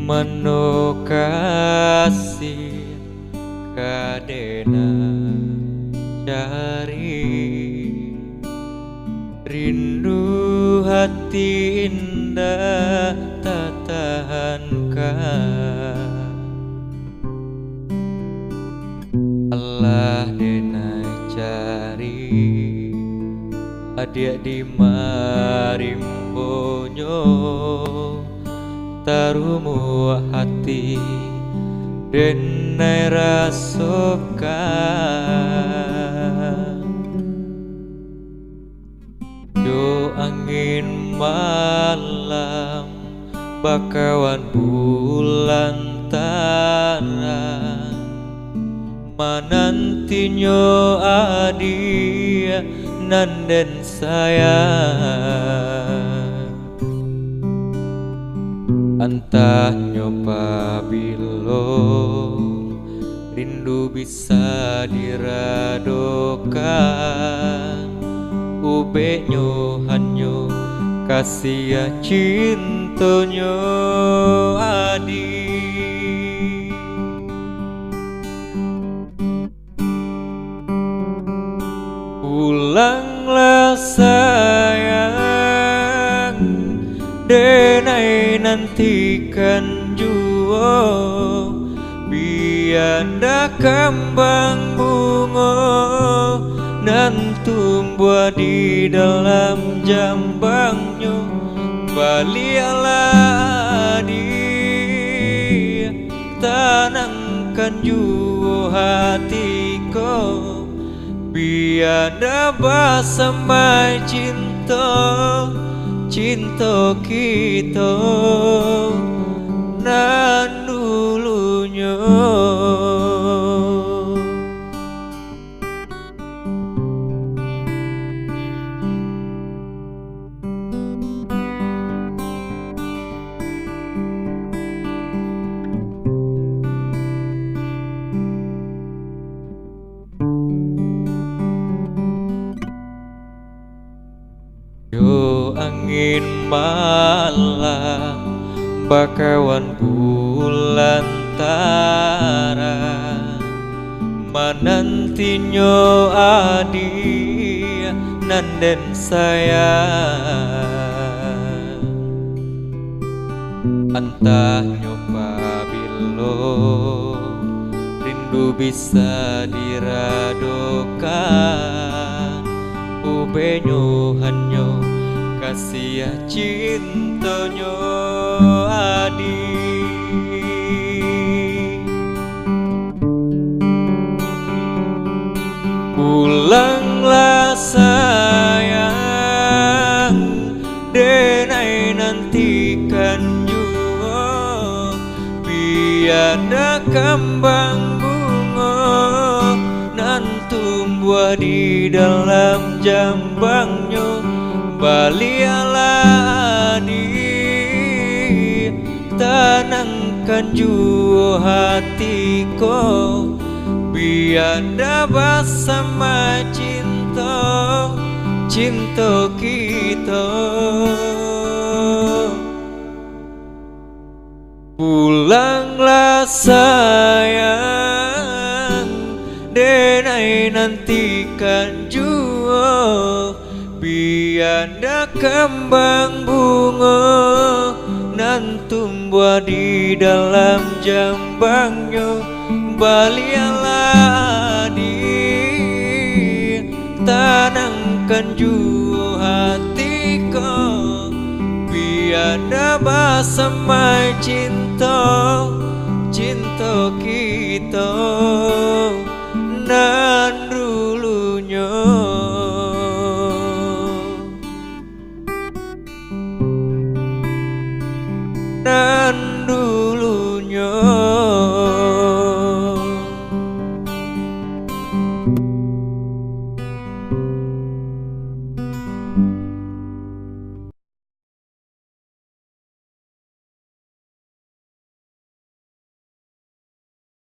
Mano kasih kadena cari rindu hati indah tak tahankan. Allah denai cari adik di marimbonyo tarumu hati denai rasokan. Jo angin malam bakawan bulan tarang manantinyo adia nanden sayang. Antah nyoba bilo rindu bisa diradokan. Ube nyo hanyo kasih cintonyo adi. Pulanglah sayang, denai nantikan juo, bianda kembang bunga nan tumbuh di dalam jambangnya. Balialah dia, tanamkan juo hatiku, biada bersama cinta, cinta kita nan dulunya. Yo angin malam bakawan bulan tarang manantinyo adi nanden sayang. Antah nyoba bilo rindu bisa diradokan. Ube nyo hanyo kasih cintonyo adi. Pulanglah sayang, denai nantikan juga, biada kembang bunga nan tumbuh di dalam jambangnya. Balialah dia, tanamkan jua hatiku, biada bersama cinta, cinta kita. Pulanglah sayang, denai nantikan jua, biada kembang bunga nan tumbuh di dalam jambangnya. Balialah dia, tanamkan jua hatiku, biada bersama cinta, cinta kita nan dulunya. Nan dulunya.